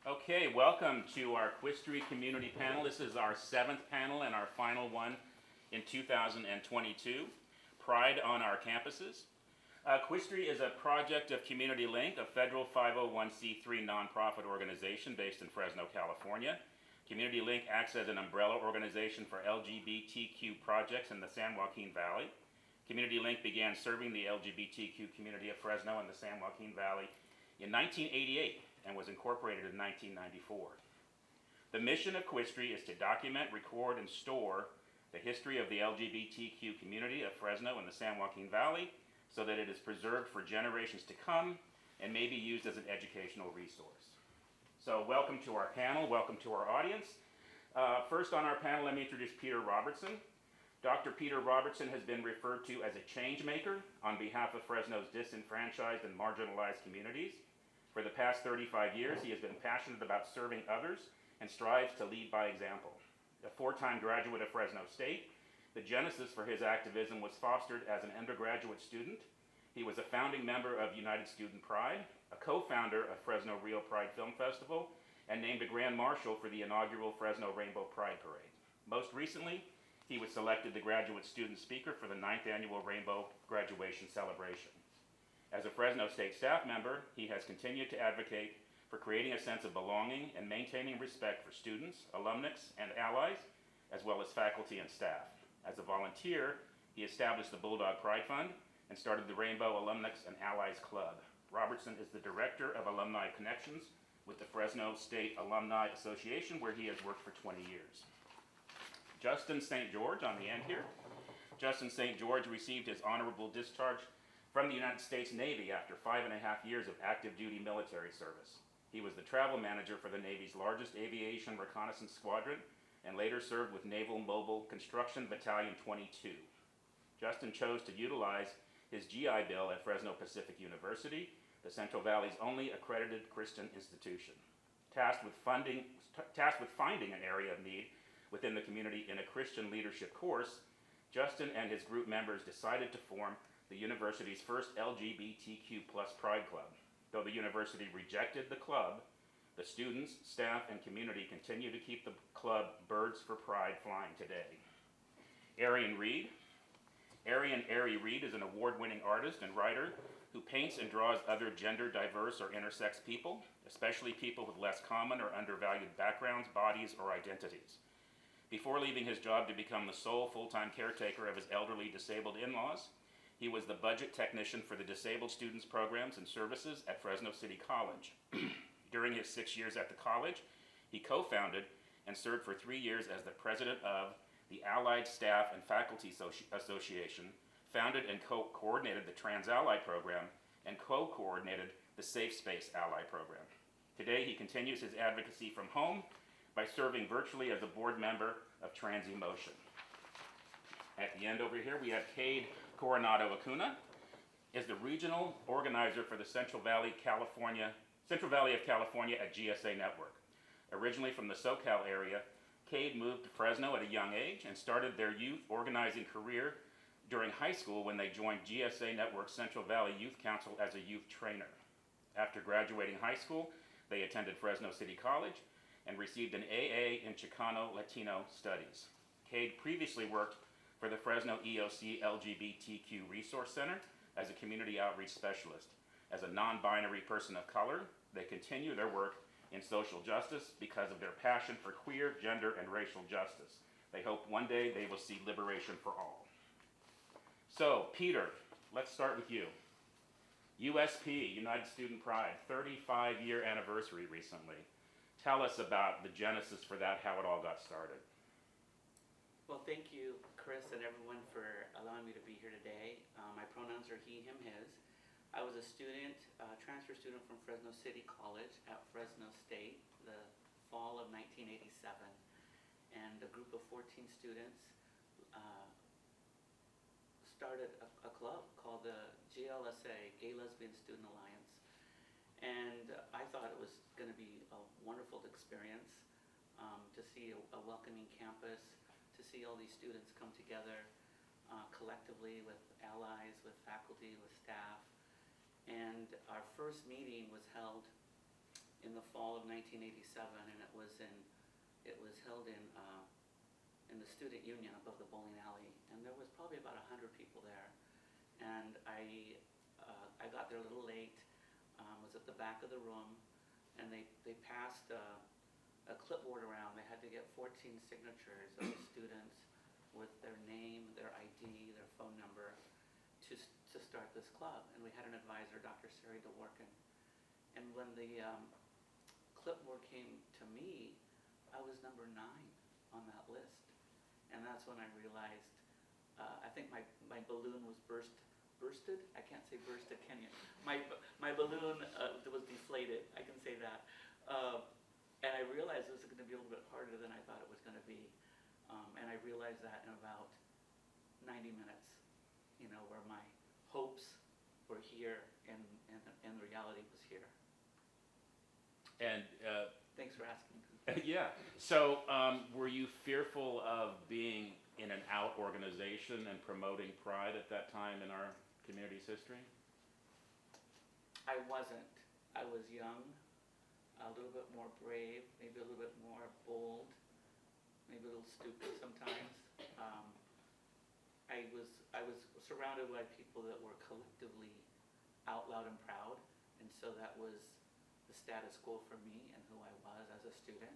Okay, welcome to our Quistry Community Panel. This is our 7th panel and our final one in 2022. Pride on our campuses. Quistry is a project of Community Link, a federal 501c3 nonprofit organization based in Fresno, California. Community Link acts as an umbrella organization for LGBTQ projects in the San Joaquin Valley. Community Link began serving the LGBTQ community of Fresno and the San Joaquin Valley in 1988 and was incorporated in 1994. The mission of Quistry is to document, record, and store the history of the LGBTQ community of Fresno and the San Joaquin Valley so that it is preserved for generations to come and may be used as an educational resource. So welcome to our panel, welcome to our audience. First on our panel, let me introduce Peter Robertson. Dr. Peter Robertson has been referred to as a change maker on behalf of Fresno's disenfranchised and marginalized communities. For the past 35 years, he has been passionate about serving others and strives to lead by example. A 4-time graduate of Fresno State, the genesis for his activism was fostered as an undergraduate student. He was a founding member of United Student Pride, a co-founder of Fresno Real Pride Film Festival, and named a Grand Marshal for the inaugural Fresno Rainbow Pride Parade. Most recently, he was selected the graduate student speaker for the 9th annual Rainbow Graduation Celebration. As a Fresno State staff member, he has continued to advocate for creating a sense of belonging and maintaining respect for students, alumnus, and allies, as well as faculty and staff. As a volunteer, he established the Bulldog Pride Fund and started the Rainbow Alumnus and Allies Club. Robertson is the Director of Alumni Connections with the Fresno State Alumni Association, where he has worked for 20 years. Justin St. George on the end here. Justin St. George received his honorable discharge from the United States Navy after 5.5 years of active duty military service. He was the travel manager for the Navy's largest aviation reconnaissance squadron and later served with Naval Mobile Construction Battalion 22. Justin chose to utilize his GI Bill at Fresno Pacific University, the Central Valley's only accredited Christian institution. Tasked with finding an area of need within the community in a Christian leadership course, Justin and his group members decided to form the university's first LGBTQ+ Pride Club. Though the university rejected the club, the students, staff, and community continue to keep the club Birds for Pride flying today. Arian Reed. Ari Reed is an award-winning artist and writer who paints and draws other gender diverse or intersex people, especially people with less common or undervalued backgrounds, bodies, or identities. Before leaving his job to become the sole full-time caretaker of his elderly disabled in-laws, he was the budget technician for the Disabled Students Programs and Services at Fresno City College. During his 6 years at the college, he co-founded and served for 3 years as the president of the Allied Staff and Faculty Association, founded and coordinated the Trans-Ally program, and co-coordinated the Safe Space Ally program. Today, he continues his advocacy from home by serving virtually as a board member of Trans Emotion. At the end over here, we have Cade Coronado Acuna, is the regional organizer for the Central Valley of California at GSA Network. Originally from the SoCal area, Cade moved to Fresno at a young age and started their youth organizing career during high school when they joined GSA Network's Central Valley Youth Council as a youth trainer. After graduating high school, they attended Fresno City College and received an AA in Chicano Latino Studies. Cade previously worked for the Fresno EOC LGBTQ Resource Center as a community outreach specialist. As a non-binary person of color, they continue their work in social justice because of their passion for queer, gender, and racial justice. They hope one day they will see liberation for all. So, Peter, let's start with you. USP, United Student Pride, 35-year anniversary recently. Tell us about the genesis for that, how it all got started. Well, thank you, Chris, and everyone for allowing me to be here today. My pronouns are he, him, his. I was a student, transfer student from Fresno City College at Fresno State, the fall of 1987. And a group of 14 students started a club called the GLSA, Gay Lesbian Student Alliance. And I thought it was going to be a wonderful experience to see a welcoming campus, to see all these students come together collectively with allies, with faculty, with staff. And our first meeting was held in the fall of 1987, and it was held in the student union above the bowling alley, and there was probably about 100 people there. And I got there a little late, was at the back of the room, and they passed a clipboard around. They had to get 14 signatures of the students with their name, their ID, their phone number to start this club. And we had an advisor, Dr. Sari DeWorkin. And when the clipboard came to me, I was number 9 on that list. And that's when I realized, I think my balloon was bursted. I can't say bursted, can you? My balloon was deflated, I can say that. And I realized it was going to be a little bit harder than I thought it was going to be. And I realized that in about 90 minutes, where my hopes were here and the reality was here. And thanks for asking. yeah. So were you fearful of being in an out organization and promoting pride at that time in our community's history? I wasn't. I was young, a little bit more brave, maybe a little bit more bold, maybe a little stupid sometimes. I was surrounded by people that were collectively out loud and proud, and so that was the status quo for me and who I was as a student.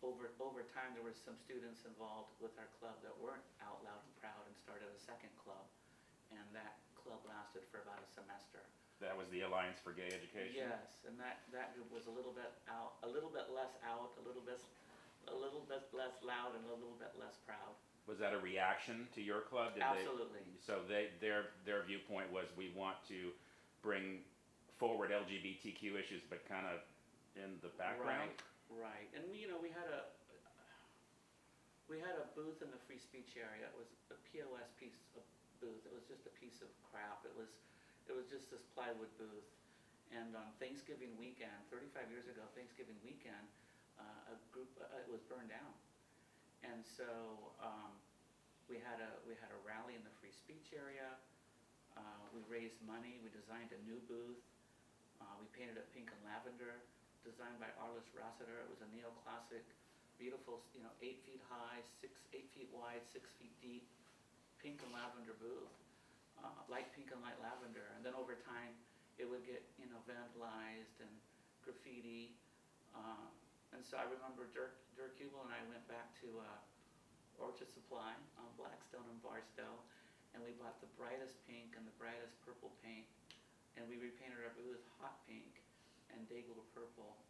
Over time, there were some students involved with our club that weren't out loud and proud and started a second club, and that club lasted for about a semester. That was the Alliance for Gay Education? Yes, and that group was a little bit out, a little bit less out, a little bit less loud, and a little bit less proud. Was that a reaction to your club? Absolutely. Their viewpoint was, we want to bring forward LGBTQ issues, but kind of in the background? Right. And we had a booth in the free speech area. It was a POS piece of booth. It was just a piece of crap. It was just this plywood booth. And on Thanksgiving weekend, 35 years ago, Thanksgiving weekend, it was burned down. And so we had a rally in the free speech area. We raised money. We designed a new booth. We painted it pink and lavender, designed by Arliss Rossiter. It was a neoclassic, beautiful, 8 feet high, 8 feet wide, 6 feet deep, pink and lavender booth, light pink and light lavender. And then over time, it would get vandalized and graffiti. And so I remember Dirk Hubel and I went back to Orchard Supply on Blackstone and Barstow, and we bought the brightest pink and the brightest purple paint, and we repainted our booth hot pink and Daigle purple.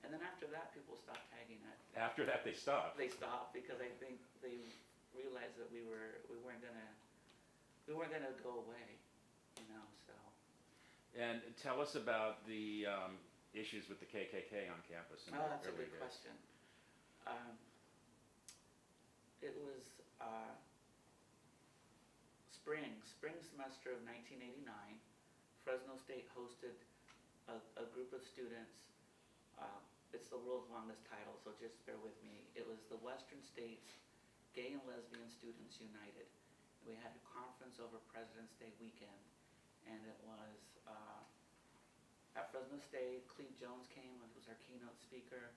And then after that, people stopped tagging it. After that, they stopped? They stopped because I think they realized that we weren't gonna go away, so. And tell us about the issues with the KKK on campus. That's a good question. It was spring semester of 1989. Fresno State hosted a group of students. It's the world's longest title, so just bear with me. It was the Western States Gay and Lesbian Students United. We had a conference over President's Day weekend, and it was at Fresno State. Cleve Jones came and was our keynote speaker.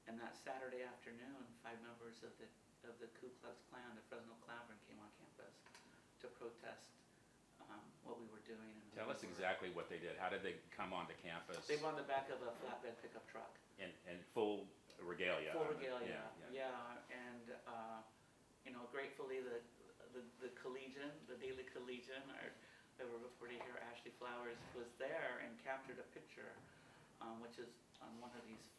And that Saturday afternoon, 5 members of the Ku Klux Klan, the Fresno Klansmen, came on campus to protest what we were doing. And tell us exactly what they did. How did they come onto campus? They were on the back of a flatbed pickup truck. And full regalia. Full regalia, yeah. And gratefully the Collegian, the Daily Collegian, the reporter here, Ashley Flowers, was there and captured a picture, which is on one of these.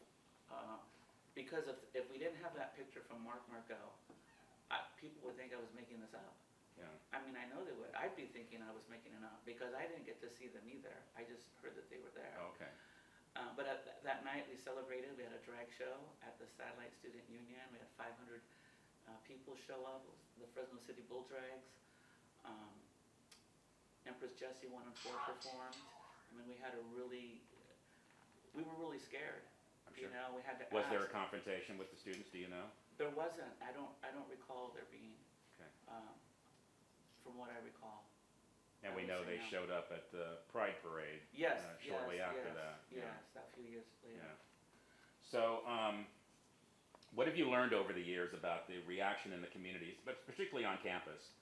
Because if we didn't have that picture from Mark Marco, people would think I was making this up. Yeah. I mean, I know they would. I'd be thinking I was making it up because I didn't get to see them either. I just heard that they were there. Oh, okay. But that night we celebrated. We had a drag show at the Satellite Student Union. We had 500 people show up. It was the Fresno City Bull Drags. Empress Jessie 1 and 4 performed. I mean, we were really scared. I'm sure. We had to Was ask. there a confrontation with the students? Do you know? There wasn't. I don't recall there being. Okay. From what I recall. And I we would know say they no. showed up at the Pride Parade Yes, shortly yes, after yes, that. yes, that few years later. Yeah. So, what have you learned over the years about the reaction in the communities, but particularly on campus,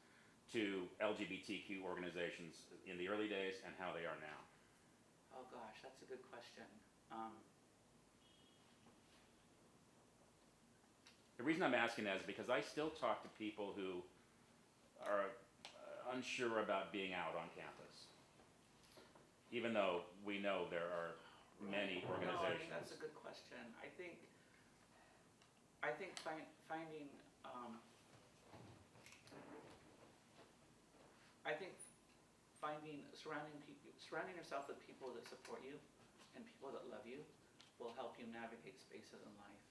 to LGBTQ organizations in the early days and how they are now? Oh gosh, that's a good question. Um, The reason I'm asking that is because I still talk to people who are unsure about being out on campus, even though we know there are many No, I mean, organizations. that's a good question. I think finding, I think surrounding yourself with people that support you and people that love you will help you navigate spaces in life.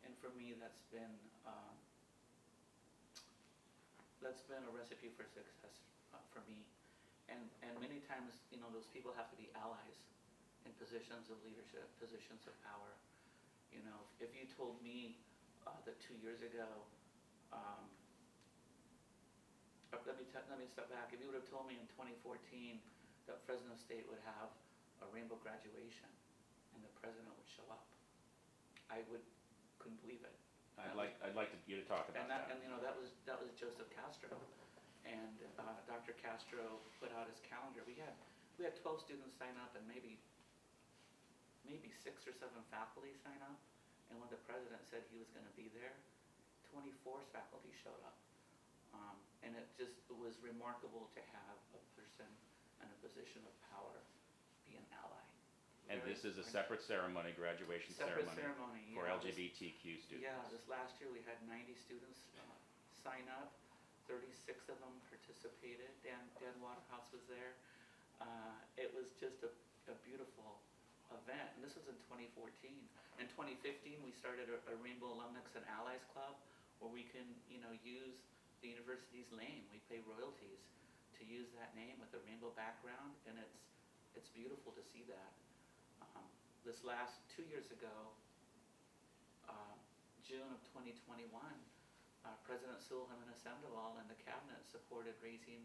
And for me, that's been a recipe for success for me. And many times, you know, those people have to be allies in positions of leadership, positions of power. You know, if you told me that 2 years ago, let me step back. If you would have told me in 2014 that Fresno State would have a rainbow graduation and the president would show up, I couldn't believe it. I'd like you to talk about that. And you know, that was Joseph Castro, and Dr. Castro put out his calendar. We had 12 students sign up, and maybe 6 or 7 faculty sign up. And when the president said he was going to be there, 24 faculty showed up. And it was remarkable to have a person in a position of power be an ally. And this is a separate ceremony, graduation Separate ceremony for yeah. LGBTQ students. Yeah, this last year we had 90 students sign up. 36 of them participated. Dan Waterhouse was there. It was just a beautiful event, and this was in 2014. In 2015, we started a Rainbow Alumnus and Allies Club, where we can, you know, use the university's name. We pay royalties to use that name with a rainbow background, and it's beautiful to see that. This last 2 years ago, June of 2021, President Sewell Jimenez Sandoval and the cabinet supported raising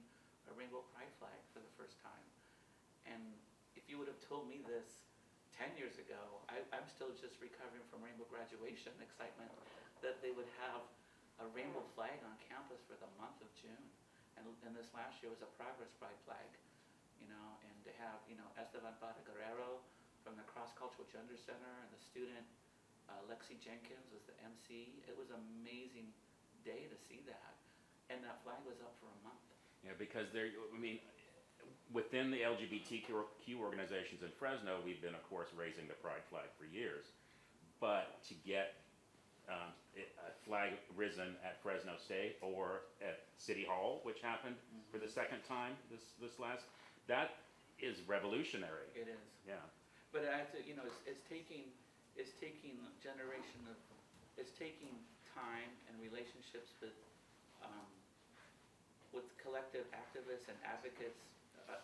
a rainbow pride flag for the first time. And if you would have told me this 10 years ago, I'm still just recovering from rainbow graduation excitement, that they would have a rainbow flag on campus for the month of June. And this last year was a Progress Pride flag, you know, and to have, you know, Esteban Pata Guerrero from the Cross Cultural Gender Center, and the student Lexi Jenkins was the MC. It was an amazing day to see that. And that flag was up for a month. Yeah, because within the LGBTQ organizations in Fresno, we've been, of course, raising the pride flag for years. But to get a flag risen at Fresno State or at City Hall, which happened for the second time this last, that is revolutionary. It is. Yeah. But I have to, you know, it's taking time and relationships with collective activists and advocates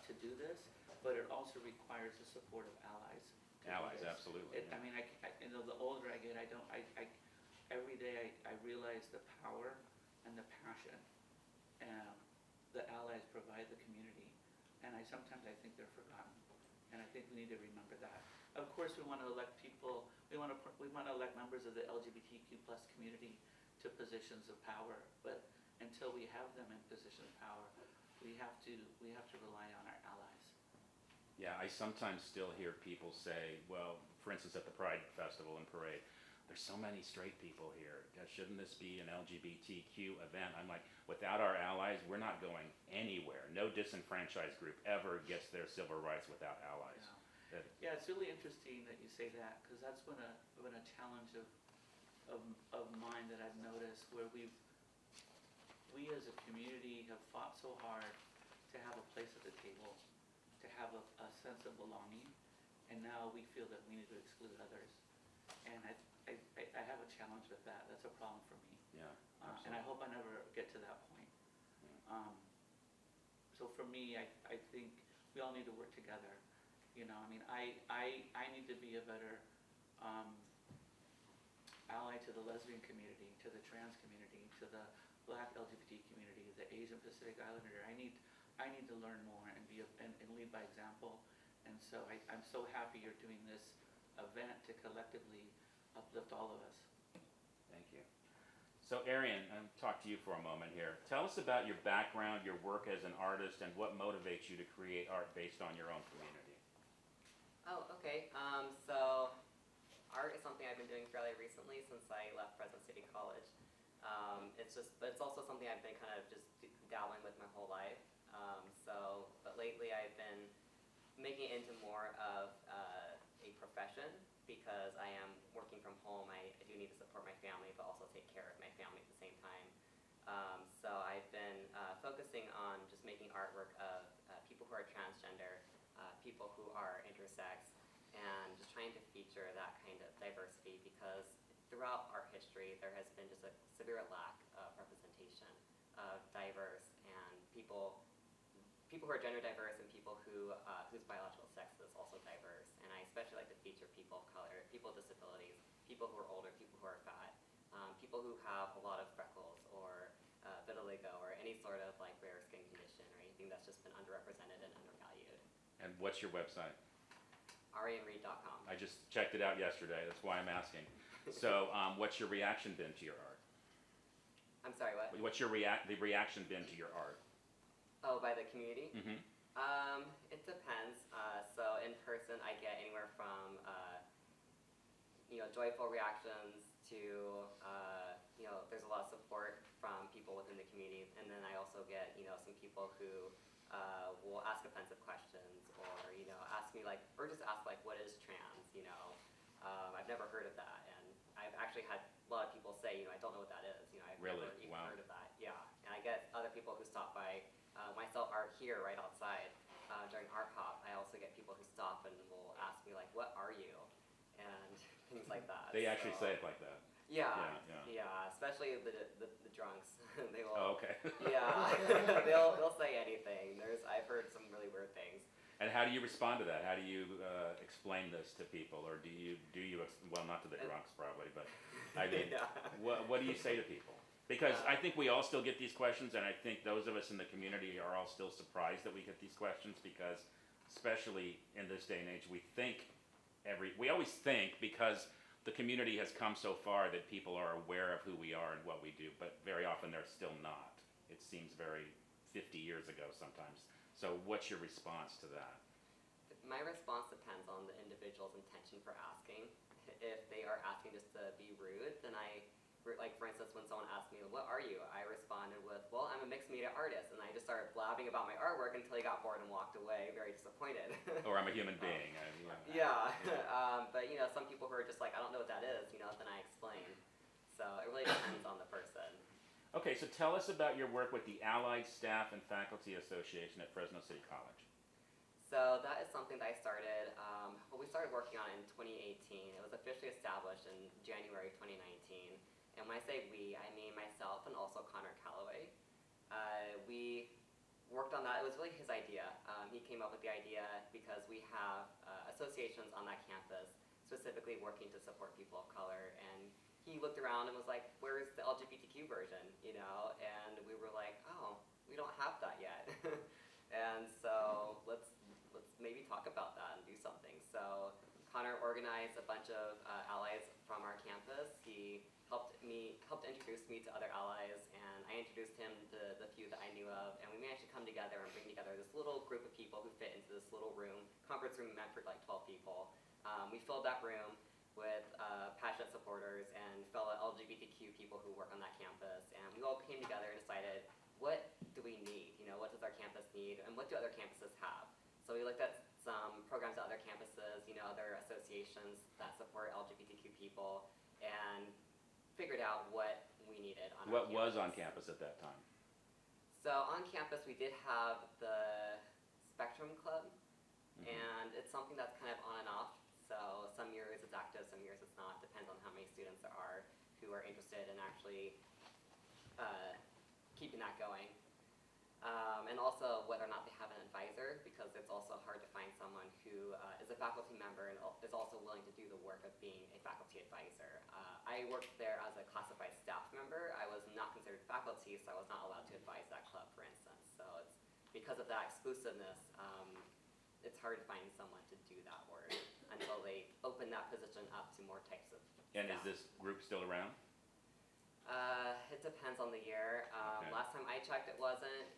to do this, but it also requires the support of allies. Allies, absolutely. I mean, you know, the older I get, every day I realize the power and the passion that allies provide the community, and sometimes I think they're forgotten, and I think we need to remember that. Of course, we want to elect people. We want to elect members of the LGBTQ+ community to positions of power, but until we have them in position of power, we have to rely on our allies. Yeah, I sometimes still hear people say, well, for instance, at the Pride Festival and Parade, there's so many straight people here. Shouldn't this be an LGBTQ event? I'm like, without our allies, we're not going anywhere. No disenfranchised group ever gets their civil rights without allies. Yeah, it's really interesting that you say that, because that's been a challenge of mine that I've noticed, where we as a community have fought so hard to have a place at the table, to have a sense of belonging, and now we feel that we need to exclude others. And I have a challenge with that. That's a problem for me. Yeah, and I hope I never get to that point. Yeah. So for me, I think we all need to work together. You know, I mean, I need to be a better ally to the lesbian community, to the trans community, to the Black LGBT community, the Asian Pacific Islander. I I need to learn more and and lead by example. And so I'm so happy you're doing this event to collectively uplift all of us. Thank you. So Arian, I'll talk to you for a moment here. Tell us about your background, your work as an artist, and what motivates you to create art based on your own community. Oh, okay. So art is something I've been doing fairly recently since I left Fresno City College. But it's also something I've been kind of just dabbling with my whole life. But lately I've been making it into more of a profession because I am working from home. I do need to support my family, but also take care of my family at the same time. So I've been focusing on just making artwork of people who are transgender, people who are intersex, and just trying to feature that kind of diversity because throughout art history there has been just a severe lack of representation of diverse and people who are gender diverse and people whose biological sex is also diverse. And I especially like to feature people of color, people with disabilities, people who are older, people who are fat, people who have a lot of freckles or vitiligo or any sort of like rare skin condition or anything that's just been underrepresented and undervalued. And what's your website? arianreed.com. I just checked it out yesterday. That's why I'm asking. So, what's your reaction been to your art? I'm sorry, what? What's the reaction been to your art? Oh, by the community? Mm-hmm. It depends. So in person, I get anywhere from joyful reactions to there's a lot of support from people within the community, and then I also get some people who will ask offensive questions or ask me or just ask what is trans? I've never heard of that, and I've actually had a lot of people say I don't know what that is. I've Really? never even Wow. heard of that. Yeah, and I get other people who stop by. When I sell art here right outside during Art Hop, I also get people who stop and will ask me what are you, and things like that. They actually say it like that. Yeah, Yeah. especially the drunks. They will. Oh, okay. Yeah, they'll say anything. I've heard some really weird things. And how do you respond to that? How do you explain this to people, or do you well, not to the drunks probably, but I mean, Yeah. what do you say to people? Because I think we all still get these questions, and I think those of us in the community are all still surprised that we get these questions because, especially in this day and age, we always think because the community has come so far that people are aware of who we are and what we do, but very often they're still not. It seems very 50 years ago sometimes. So what's your response to that? My response depends on the individual's intention for asking. If they are asking just to be rude, then for instance, when someone asked me, what are you? I responded with, well, I'm a mixed media artist. And I just started blabbing about my artwork until he got bored and walked away, very disappointed. Or I'm a human being. Yeah. But some people who are just I don't know what that is, then I explain. So it really depends on the person. Okay, so tell us about your work with the Allied Staff and Faculty Association at Fresno City College. So that is something that I started, we started working on in 2018. It was officially established in January 2019. And when I say we, I mean myself and also Connor Calloway. We worked on that. It was really his idea. He came up with the idea because we have associations on that campus specifically working to support people of color. And he looked around and was like, where's the LGBTQ version? And we were like, oh, we don't have that yet. And so let's maybe talk about that and do something. So Connor organized a bunch of allies from our campus. He helped introduce me to other allies, and I introduced him to the few that I knew of, and we managed to come together and bring together this little group of people who fit into this little room, conference room meant for 12 people. We filled that room with passionate supporters and fellow LGBTQ people who work on that campus, and we all came together and decided, what do we need? What does our campus need, and what do other campuses have? So we looked at some programs at other campuses, other associations that support LGBTQ people, and figured out what we needed on our campus. What was on campus at that time? So on campus we did have the Spectrum Club, and it's something that's kind of on and off. So some years it's active, some years it's not. Depends on how many students there are who are interested in actually keeping that going. And also whether or not they have an advisor, because it's also hard to find someone who is a faculty member and is also willing to do the work of being a faculty advisor. I worked there as a classified staff member. I was not considered faculty, so I was not allowed to advise that club, for instance. So because of that exclusiveness, it's hard to find someone to do that work until they open that position up to more types of And is staff. this group still around? It depends on the year. Okay. Last time I checked, it wasn't.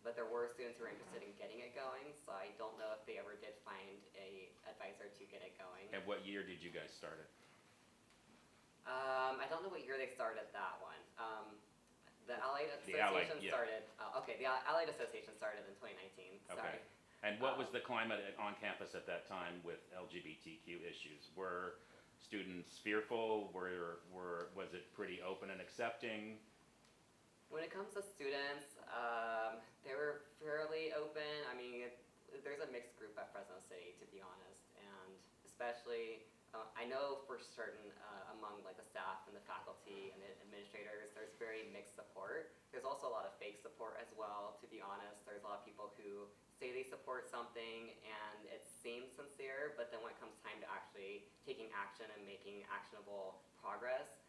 But there were students who were interested in getting it going, so I don't know if they ever did find a advisor to get it going. And what year did you guys start it? I don't know what year they started that one. The Allied The Allied, Association yeah. started. The Allied Association started in 2019. Sorry. Okay. And what was the climate on campus at that time with LGBTQ issues? Were students fearful? Was it pretty open and accepting? When it comes to students, they were fairly open. I mean, there's a mixed group at Fresno State, to be honest, and especially I know for certain among like the staff and the faculty and the administrators, there's very mixed support. There's also a lot of fake support as well, to be honest. There's a lot of people who say they support something and it seems sincere, but then when it comes time to actually taking action and making actionable progress,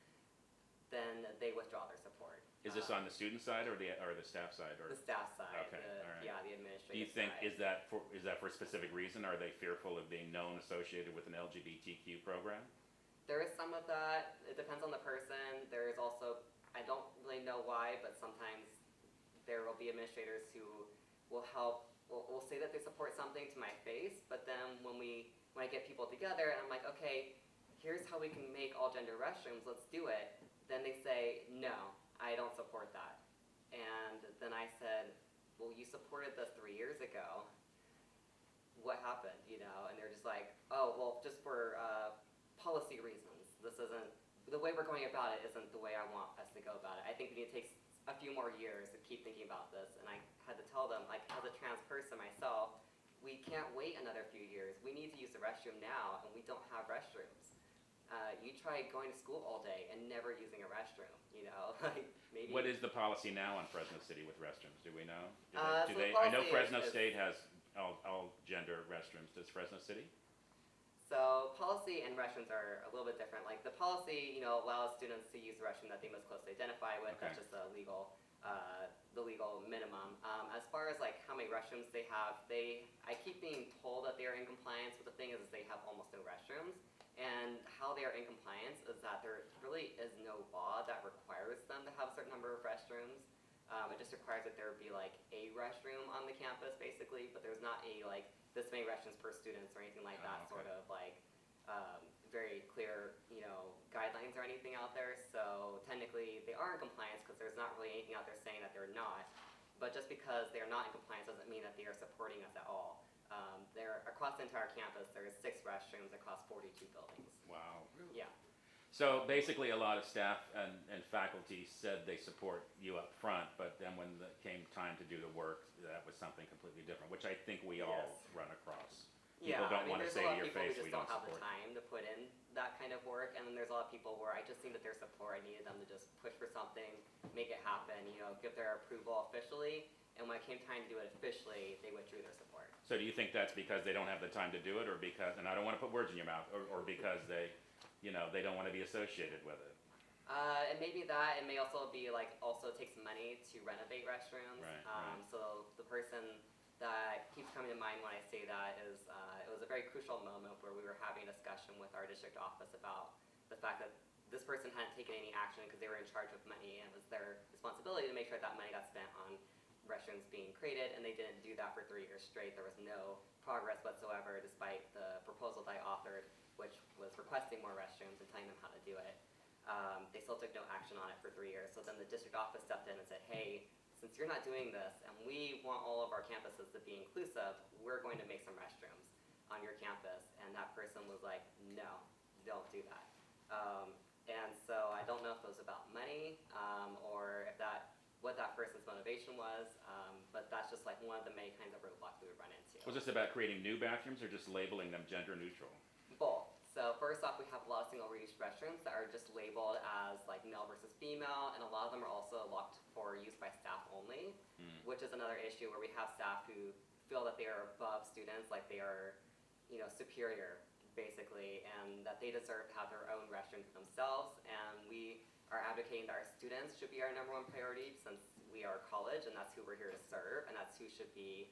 then they withdraw their support. Is this on the student side or the staff side? Or The staff side, Okay, all right. yeah, the administrative do you think side. is that for a specific reason? Are they fearful of being known associated with an LGBTQ program? There is some of that. It depends on the person. There is also, I don't really know why, but sometimes there will be administrators who will will say that they support something to my face, but then when I get people together and I'm like, okay, here's how we can make all gender restrooms, let's do it, then they say, no, I don't support that. And then I said, well, you supported this 3 years ago. What happened, you know? And they're just like, oh, well, just for policy reasons. This isn't, the way we're going about it isn't the way I want us to go about it. I think we need to take a few more years to keep thinking about this. And I had to tell them, like, as a trans person myself, we can't wait another few years. We need to use the restroom now, and we don't have restrooms. You try going to school all day and never using a restroom, you know? Like, maybe. What is the policy now on Fresno City with restrooms? Do we know? So the I know policy Fresno is- State has all gender restrooms. Does Fresno City? So policy and restrooms are a little bit different. Like the policy, you know, allows students to use the restroom that they most closely identify with. Okay. That's just the legal minimum. As far as like how many restrooms they have, I keep being told that they are in compliance, but the thing is they have almost no restrooms. And how they are in compliance is that there really is no law that requires them to have a certain number of restrooms. It just requires that there be like a restroom on the campus basically, but there's not a like this many restrooms per students or anything like that, okay. sort of like very clear, you know, guidelines or anything out there. So technically they are in compliance because there's not really anything out there saying that they're not. But just because they're not in compliance doesn't mean that they are supporting us at all. There across the entire campus, there's 6 restrooms across 42 buildings. Wow. Yeah. So basically, a lot of staff and faculty said they support you up front, but then when it came time to do the work, that was something completely different, which I think we all Yes. run across. Yeah, People don't I mean, want to there's say a to lot your of people face, who we just don't don't have the support. time to put in that kind of work, and then there's a lot of people where I just needed their support. I needed them to just push for something, make it happen, you know, give their approval officially, and when it came time to do it officially, they withdrew their support. So do you think that's because they don't have the time to do it, or because, and I don't want to put words in your mouth, or because they don't want to be associated with it? And maybe that, it may also be like, also takes money to renovate restrooms. Right, right. So the person that keeps coming to mind when I say that is, it was a very crucial moment where we were having a discussion with our district office about the fact that this person hadn't taken any action because they were in charge of money, and it was their responsibility to make sure that money got spent on restrooms being created, and they didn't do that for 3 years straight. There was no progress whatsoever despite the proposal that I authored, which was requesting more restrooms and telling them how to do it. They still took no action on it for 3 years. So then the district office stepped in and said, hey, since you're not doing this and we want all of our campuses to be inclusive, we're going to make some restrooms on your campus. And that person was like, no, don't do that. And so I don't know if it was about money or if what that person's motivation was, but that's just like one of the many kinds of roadblocks we would run into. Was this about creating new bathrooms or just labeling them gender neutral? Both. So first off, we have a lot of single-use restrooms that are just labeled as like male versus female, and a lot of them are also locked for use by staff only, which is another issue where we have staff who feel that they are above students, like they are, you know, superior basically, and that they deserve to have their own restroom to themselves. And we are advocating that our students should be our #1 priority since we are college and that's who we're here to serve and that's who should be,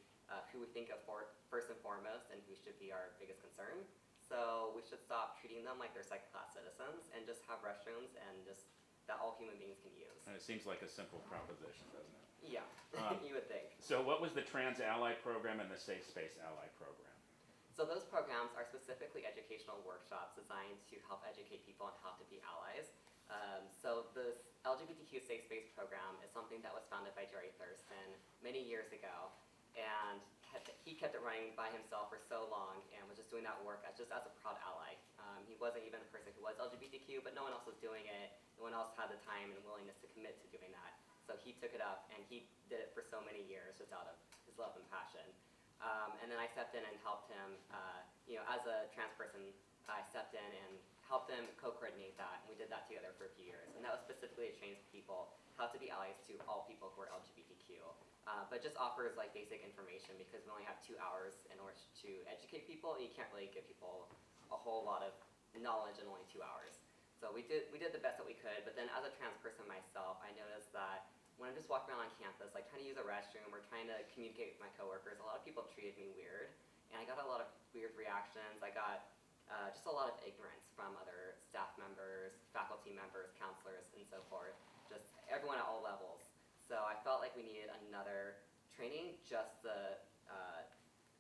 who we think of first and foremost and who should be our biggest concern. So we should stop treating them like they're second-class citizens and just have restrooms and just that all human beings can use. And it seems like a simple proposition, doesn't it? Yeah, you would think. So what was the Trans Ally Program and the Safe Space Ally Program? So those programs are specifically educational workshops designed to help educate people on how to be allies. So the LGBTQ Safe Space Program is something that was founded by Jerry Thurston many years ago, and he kept it running by himself for so long and was just doing that work as a proud ally. He wasn't even a person who was LGBTQ, but no one else was doing it. No one else had the time and willingness to commit to doing that. So he took it up and he did it for so many years just out of his love and passion. And then I stepped in and helped him, as a trans person, I stepped in and helped him co-coordinate that, and we did that together for a few years. And that was specifically to train people how to be allies to all people who are LGBTQ. But just offers like basic information because we only have 2 hours in order to educate people, and you can't really give people a whole lot of knowledge in only 2 hours. So we did the best that we could, but then as a trans person myself, I noticed that when I'm just walking around on campus, like trying to use a restroom or trying to communicate with my coworkers, a lot of people treated me weird, and I got a lot of weird reactions. I got just a lot of ignorance from other staff members, faculty members, counselors, and so forth, just everyone at all levels. So I felt like we needed another training just to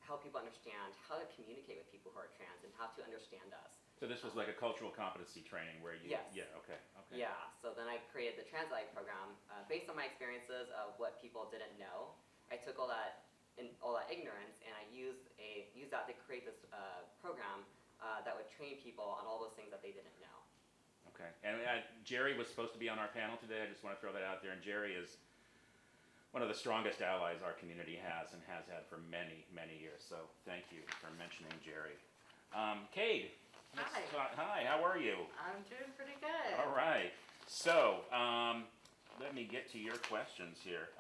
help people understand how to communicate with people who are trans and how to understand us. So this was like a cultural competency training where you... Yes. Yeah, okay. Yeah, so then I created the Trans Ally program based on my experiences of what people didn't know. I took all that ignorance and I used that to create this program that would train people on all those things that they didn't know. Okay, and Jerry was supposed to be on our panel today. I just want to throw that out there. And Jerry is one of the strongest allies our community has and has had for many, many years. So thank you for mentioning Jerry. Cade. Hi, how are you? I'm doing pretty good. All right. So, let me get to your questions here.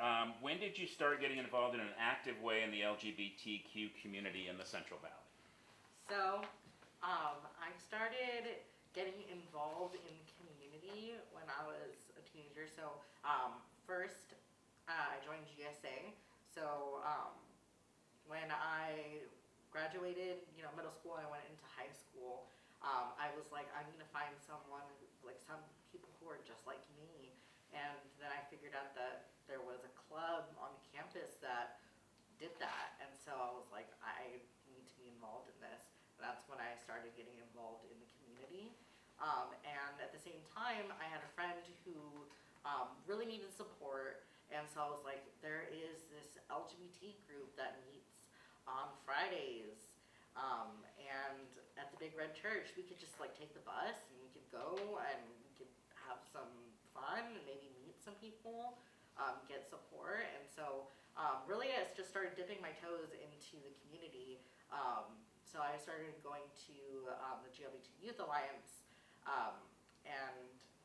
When did you start getting involved in an active way in the LGBTQ community in the Central Valley? So, I started getting involved in community when I was a teenager. So, first, I joined GSA. So, when I graduated, middle school, I went into high school. I was like, I need to find someone, like some people who are just like me. And then I figured out that there was a club on campus that did that. And so I was like, I need to be involved in this. And that's when I started getting involved in the community. And at the same time, I had a friend who really needed support. And so I was like, there is this LGBT group that meets on Fridays. And at the Big Red Church, we could just like take the bus and we could go and we could have some fun and maybe meet some people, get support. And so really I just started dipping my toes into the community. So I started going to the LGBT Youth Alliance, and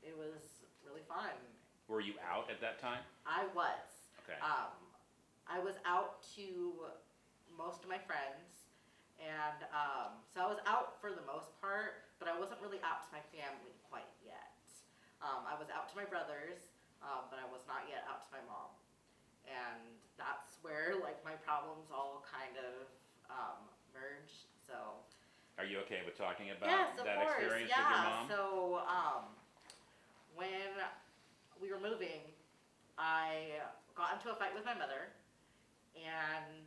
it was really fun. Were you out at that time? I was. Okay. I was out to most of my friends. And so I was out for the most part, but I wasn't really out to my family quite yet. I was out to my brothers, but I was not yet out to my mom. And that's where like my problems all kind of merged. So. Are you okay with talking about yes, of that course. experience Yeah. with your mom? So when we were moving, I got into a fight with my mother, and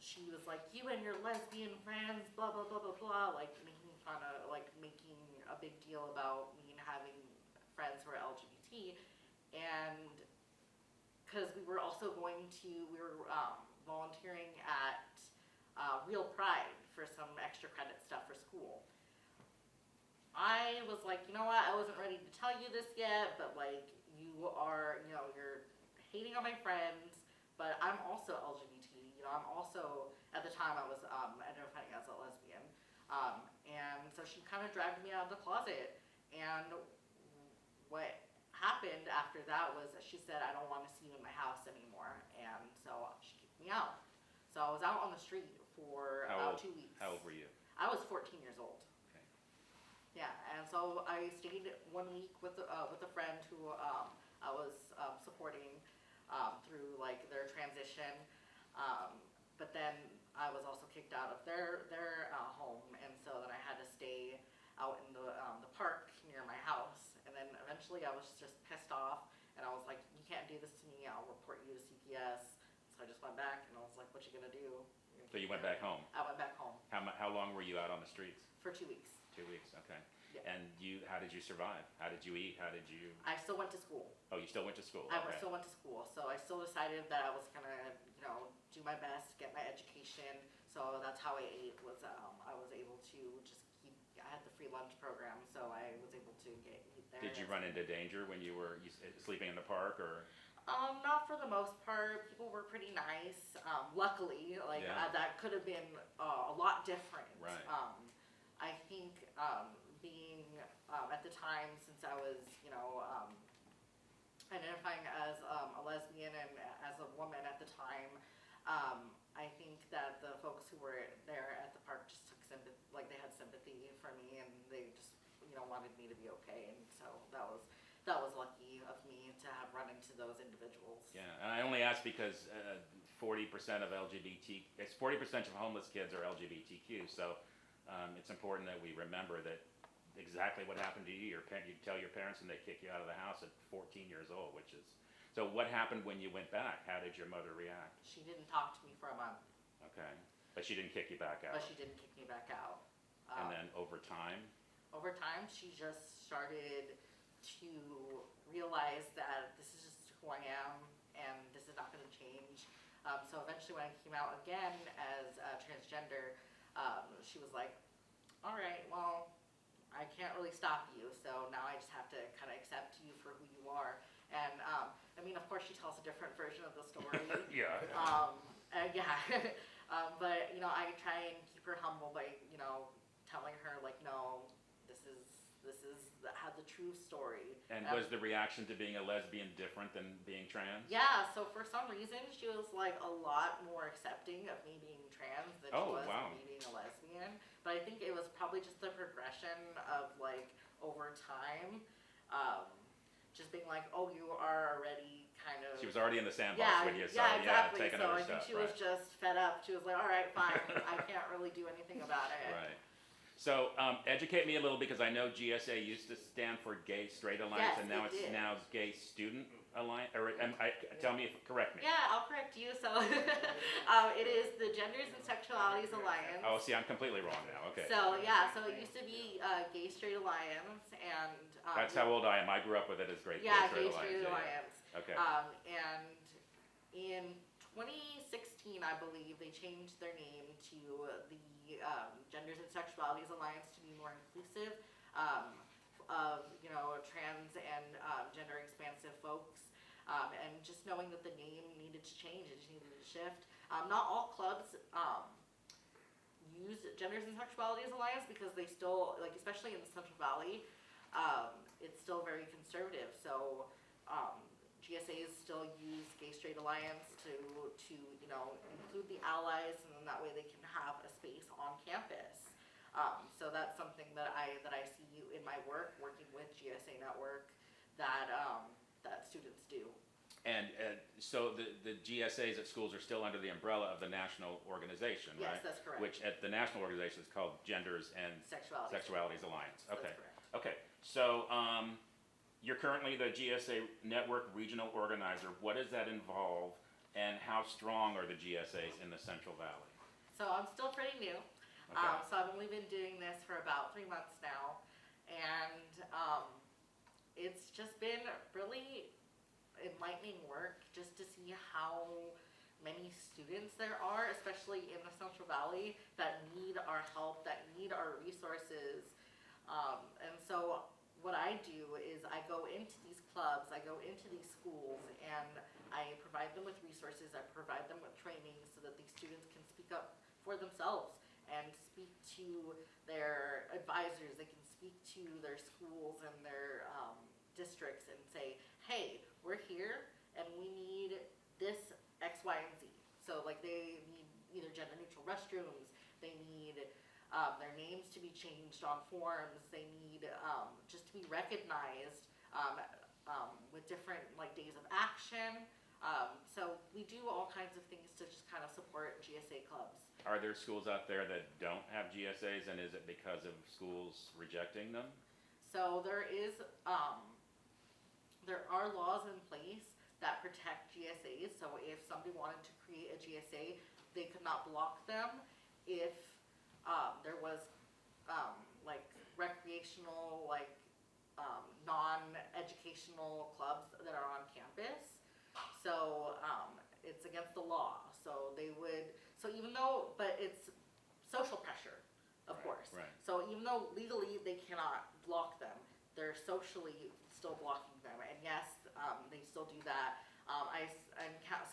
she was like, you and your lesbian friends, blah, blah, blah, blah, blah, like making fun of, like making a big deal about me having friends who are LGBT. And because we were also we were volunteering at Real Pride for some extra credit stuff for school. I was like, you know what, I wasn't ready to tell you this yet, but like, you're hating on my friends, but I'm also LGBT. I'm also, at the time I was identifying as a lesbian. And so she kind of dragged me out of the closet. And what happened after that was that she said, I don't want to see you in my house anymore. And so she kicked me out. So I was out on the street for about 2 weeks. How old were you? I was 14 years old. Okay. Yeah, and so I stayed 1 week with a friend who I was supporting through like their transition, but then I was also kicked out of their home, and so then I had to stay out in the park near my house, and then eventually I was just pissed off, and I was like, you can't do this to me. I'll report you to CPS. So I just went back, and I was like, what you gonna do? So you went back home. I went back home How long were you out on the streets? for 2 weeks. 2 weeks, okay. Yeah. And how did you survive? How did you eat? How did you? I still went to school. Oh, you still went to school. I Okay. still went to school, so I still decided that I was gonna, do my best, get my education. So that's how I ate. Was I was able to just keep. I had the free lunch program, so I was able to eat there. Did you run into danger when you were sleeping in the park, or? Not for the most part. People were pretty nice. Luckily, Yeah. that could have been a lot different. Right. I think being at the time, since I was, identifying as a lesbian and as a woman at the time, I think that the folks who were there at the park just took sympathy, like they had sympathy for me, and they just, wanted me to be okay, and so that was lucky of me to have run into those individuals. Yeah, and I only ask because 40% of 40% of homeless kids are LGBTQ, so it's important that we remember that exactly what happened to you. You tell your parents and they kick you out of the house at 14 years old, which is, so what happened when you went back? How did your mother react? She didn't talk to me for a month, Okay, but she didn't kick you back out. but she didn't kick me back out. And then over time, She just started to realize that this is just who I am, and this is not going to change. So eventually, when I came out again as transgender, she was like, "All right, well, I can't really stop you, so now I just have to kind of accept you for who you are." And of course, she tells a different version of the story. yeah. Yeah. But I try and keep her humble by telling her like, no, this is the true story. And was the reaction to being a lesbian different than being trans? Yeah, so for some reason she was like a lot more accepting of me being trans than she was wow. of me being a lesbian. But I think it was probably just the progression of like over time, just being like, oh, you are already kind of. She was already in the sandbox with you, so yeah, exactly. take So another I think step. she was just fed up. She was like, all right, fine, I can't really do anything about it. Right. So educate me a little, because I know GSA used to stand for Gay Straight Alliance, Yes, and now it it's did. now Gay Student Alliance. Or tell me, correct me. Yeah, I'll correct you. So it is the Genders and Sexualities Alliance. Oh, see, I'm completely wrong now. Okay. So yeah, so it used to be Gay Straight Alliance, and That's how old I am. I grew up with it as Gay Gay Straight Straight Alliance. Alliance. Okay. And in 2016, I believe, they changed their name to the Genders and Sexualities Alliance to be more inclusive of trans and gender expansive folks. And just knowing that the name needed to change, it just needed to shift. Not all clubs use Genders and Sexualities Alliance because they still, like, especially in the Central Valley, it's still very conservative. So GSAs still use Gay Straight Alliance to include the allies, and then that way they can have a space on campus. So that's something that I see in my work, working with GSA Network, that students do. And so the GSAs at schools are still under the umbrella of the national organization, right? Yes, that's correct. Which at the national organization is called Genders and Sexualities. Alliance. That's Okay. correct. Okay. So you're currently the GSA Network Regional Organizer. What does that involve, and how strong are the GSAs in the Central Valley? So I'm still pretty new. Okay. So I've only been doing this for about 3 months now, and it's just been really enlightening work just to see how many students there are, especially in the Central Valley, that need our help, that need our resources. And so what I do is I go into these clubs, I go into these schools, and I provide them with resources, I provide them with training so that these students can speak up for themselves and speak to their advisors. They can speak to their schools and their districts and say, hey, we're here and we need this X, Y, and Z. So like they need either gender neutral restrooms, they need their names to be changed on forms. They need just to be recognized with different like days of action. So we do all kinds of things to just kind of support GSA clubs. Are there schools out there that don't have GSAs, and is it because of schools rejecting them? So there are laws in place that protect GSAs. So if somebody wanted to create a GSA, they could not block them if there was like recreational, like non-educational clubs that are on campus. So it's against the law. So they would. So even though, but it's social pressure, of course. Right. So even though legally they cannot block them, they're socially still blocking them. And yes, they still do that.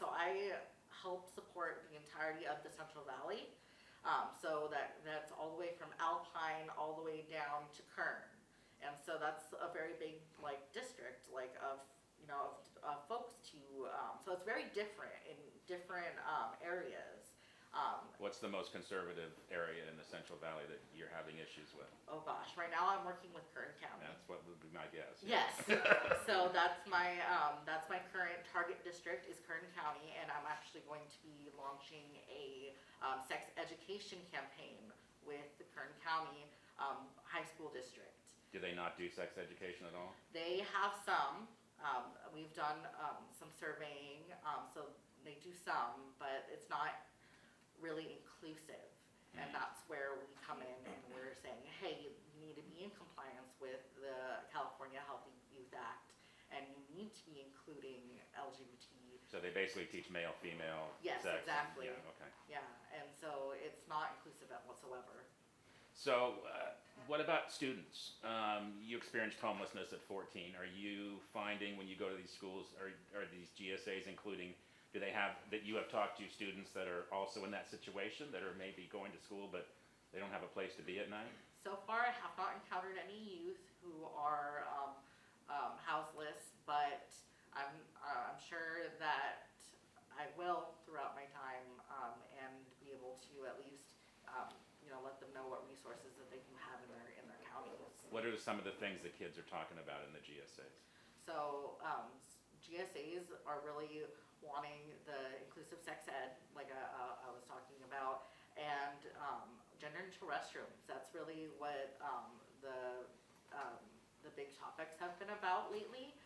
So I help support the entirety of the Central Valley. So that's all the way from Alpine all the way down to Kern. And so that's a very big like district like of folks to. So it's very different in different areas. What's the most conservative area in the Central Valley that you're having issues with? Oh gosh, right now I'm working with Kern County. That's what would be my guess. Yes. So that's my current target district is Kern County, and I'm actually going to be launching a sex education campaign with the Kern County high school district. Do they not do sex education at all? They have some. We've done some surveying, so they do some, but it's not really inclusive. And that's where we come in and we're saying, hey, you need to be in compliance with the California Healthy Youth Act, and you need to be including LGBT. So they basically teach male, female, Yes, sex. exactly. Yeah, okay. Yeah, and so it's not inclusive whatsoever. So what about students? You experienced homelessness at 14. Are you finding when you go to these schools, are these GSAs including, do they have, that you have talked to students that are also in that situation, that are maybe going to school but they don't have a place to be at night? So far, I have not encountered any youth who are houseless, but I'm sure that I will throughout my time and be able to at least let them know what resources that they can have in their counties. What are some of the things the kids are talking about in the GSAs? So GSAs are really wanting the inclusive sex ed, like I was talking about, and gender neutral restrooms. That's really what the big topics have been about lately.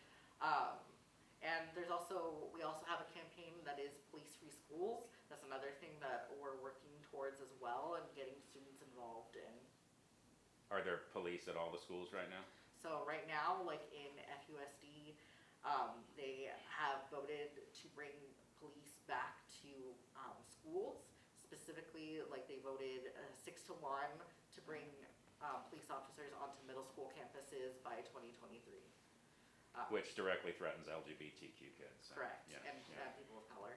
And we also have a campaign that is police-free schools. That's another thing that we're working towards as well and getting students involved in. Are there police at all the schools right now? So right now, like in FUSD, they have voted to bring police back to schools. Specifically, like they voted 6-1 to bring police officers onto middle school campuses by 2023. Which directly threatens LGBTQ kids. Correct, Yeah, and yeah. people of color.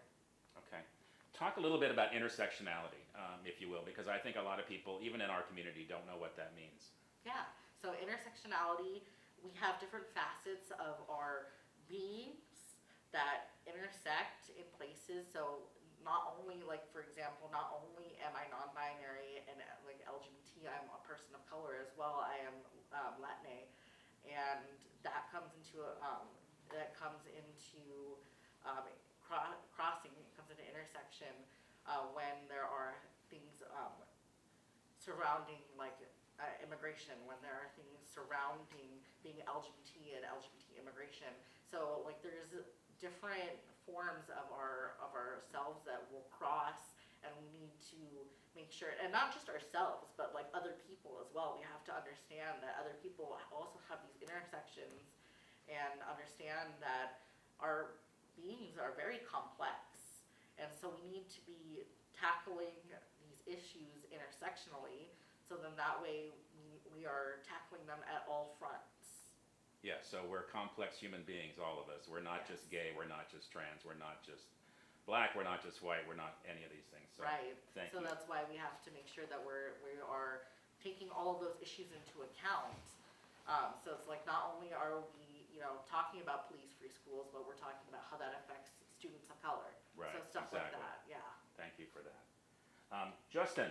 Okay. Talk a little bit about intersectionality, if you will, because I think a lot of people, even in our community, don't know what that means. Yeah, so intersectionality, we have different facets of our beings that intersect in places. So not only, like for example, not only am I non-binary and like LGBT, I'm a person of color as well. I am Latina, and that comes into crossing. It comes into intersection when there are things surrounding like immigration, when there are things surrounding being LGBT and LGBT immigration. So like there's different forms of ourselves that will cross, and we need to make sure, and not just ourselves, but like other people as well. We have to understand that other people also have these intersections, and understand that our beings are very complex, and so we need to be tackling these issues intersectionally, so then that way we are tackling them at all fronts. Yeah, so we're complex human beings, all of us. We're not Yes. just gay, we're not just trans, we're not just black, we're not just white, we're not any of these things. So, Right. Thank So you. that's why we have to make sure that we are taking all of those issues into account. So it's like not only are we talking about police-free schools, but we're talking about how that affects students of color. Right, So stuff exactly. like that. Yeah. Thank you for that. Justin,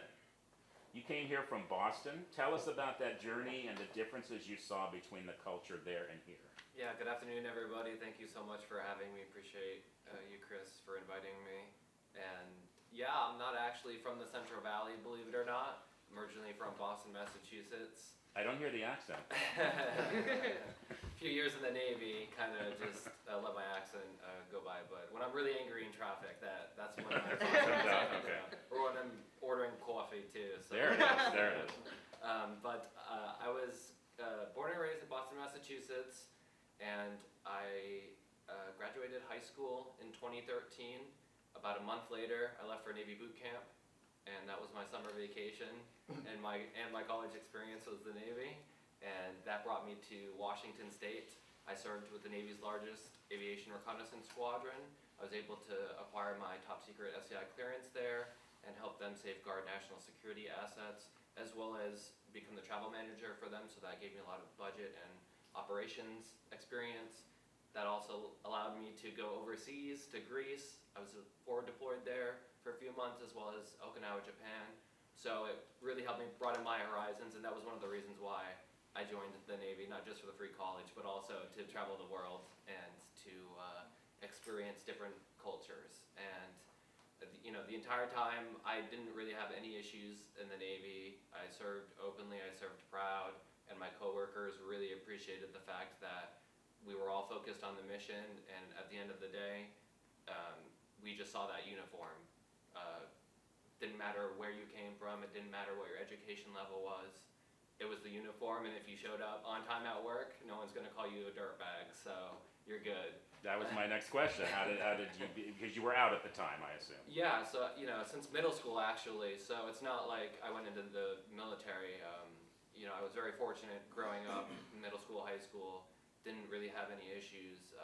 You came here from Boston. Tell us about that journey and the differences you saw between the culture there and here. Yeah, good afternoon, everybody. Thank you so much for having me. Appreciate you, Chris, for inviting me. And yeah, I'm not actually from the Central Valley, believe it or not. I'm originally from Boston, Massachusetts. I don't hear the accent. A few years in the Navy kind of just let my accent go by. But when I'm really angry in traffic, that's when I Comes out, okay. Or when I'm ordering coffee too. So. There it is, there it is. But I was born and raised in Boston, Massachusetts, and I graduated high school in 2013. About a month later, I left for Navy boot camp, and that was my summer vacation. And my college experience was the Navy, and that brought me to Washington State. I served with the Navy's largest aviation reconnaissance squadron. I was able to acquire my top secret SCI clearance there and help them safeguard national security assets, as well as become the travel manager for them, so that gave me a lot of budget and operations experience. That also allowed me to go overseas to Greece. I was forward deployed there for a few months, as well as Okinawa, Japan. So it really helped me broaden my horizons, and that was one of the reasons why I joined the Navy, not just for the free college, but also to travel the world and to experience different cultures. And the entire time, I didn't really have any issues in the Navy. I served openly, I served proud, and my coworkers really appreciated the fact that we were all focused on the mission, and at the end of the day, we just saw that uniform. Didn't matter where you came from, it didn't matter what your education level was. It was the uniform, and if you showed up on time at work, no one's gonna call you a dirtbag, so you're good. That was my next question. How did you, because you were out at the time, I assume. Yeah, so, since middle school actually, so it's not like I went into the military. I was very fortunate growing up, middle school, high school, didn't really have any issues,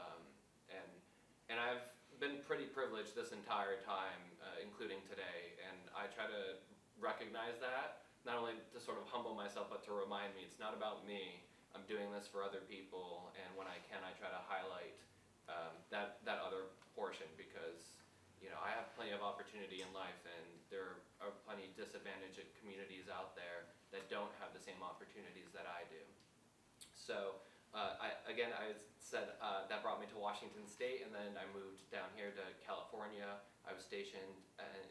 and I've been pretty privileged this entire time, including today, and I try to recognize that, not only to sort of humble myself, but to remind me it's not about me. I'm doing this for other people, and when I can, I try to highlight that other portion, because I have plenty of opportunity in life, and there are plenty of disadvantaged communities out there that don't have the same opportunities that I do. So I said that brought me to Washington State, and then I moved down here to California. I was stationed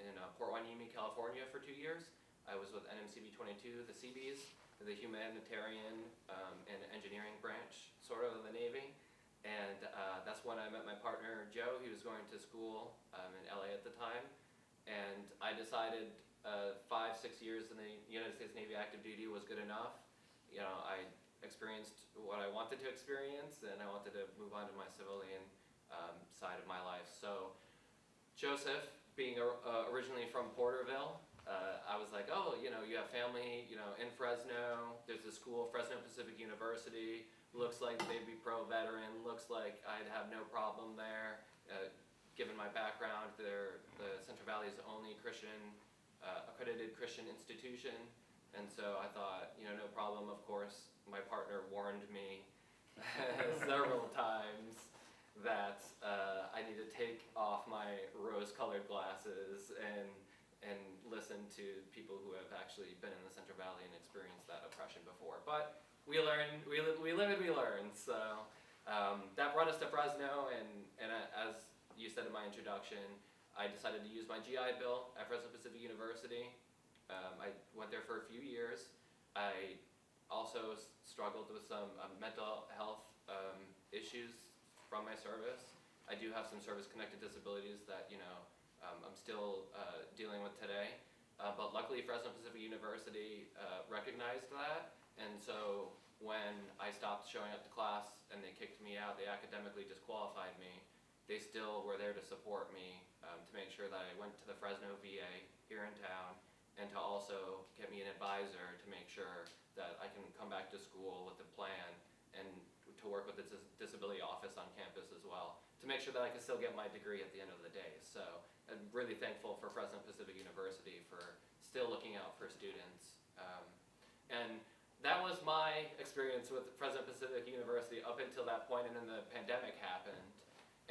in Port Hueneme, California for 2 years. I was with NMCB 22, the Seabees, the humanitarian and engineering branch, sort of the Navy. And that's when I met my partner, Joe. He was going to school in LA at the time. And I decided 5-6 years in the United States Navy active duty was good enough. I experienced what I wanted to experience, and I wanted to move on to my civilian side of my life. So Joseph, being originally from Porterville, I was like, oh, you have family, in Fresno. There's a school, Fresno Pacific University. Looks like they'd be pro-veteran. Looks like I'd have no problem there. Given my background, they're the Central Valley's only accredited Christian institution. And so I thought, no problem, of course. My partner warned me several times that I need to take off my rose-colored glasses and listen to people who have actually been in the Central Valley and experienced that oppression before. But we live and we learn. So that brought us to Fresno, and as you said in my introduction, I decided to use my GI Bill at Fresno Pacific University. I went there for a few years. I also struggled with some mental health issues from my service. I do have some service-connected disabilities that I'm still dealing with today. But luckily, Fresno Pacific University recognized that, and so when I stopped showing up to class and they kicked me out, they academically disqualified me. They still were there to support me, to make sure that I went to the Fresno VA here in town, and to also get me an advisor to make sure that I can come back to school with a plan, and to work with the disability office on campus as well, to make sure that I can still get my degree at the end of the day. So I'm really thankful for Fresno Pacific University for still looking out for students. And that was my experience with Fresno Pacific University up until that point, and then the pandemic happened.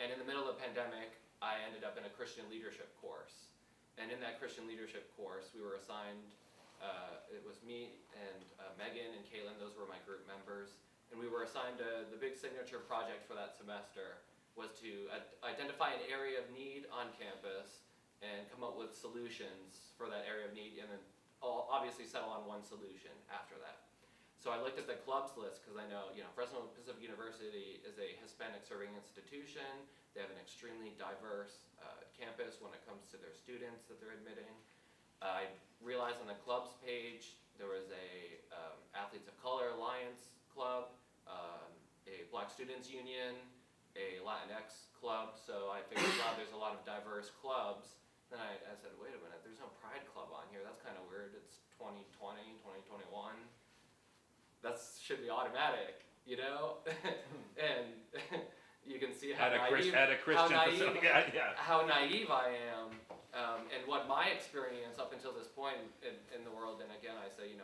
And in the middle of the pandemic, I ended up in a Christian leadership course. And in that Christian leadership course, we were assigned It was me and Megan and Caitlin, those were my group members. And we were assigned the big signature project for that semester was to identify an area of need on campus and come up with solutions for that area of need, and then obviously settle on one solution after that. So I looked at the clubs list because I know, Fresno Pacific University is a Hispanic serving institution. They have an extremely diverse campus when it comes to their students that they're admitting. I realized on the clubs page there was a Athletes of Color Alliance club, a Black Students Union, a Latinx club. So I figured, wow, there's a lot of diverse clubs. Then I said, wait a minute, there's no Pride Club on here. That's kind of weird. It's 2020, 2021. That should be automatic, and you can see how naive I am, and what my experience up until this point in the world. And again, I say,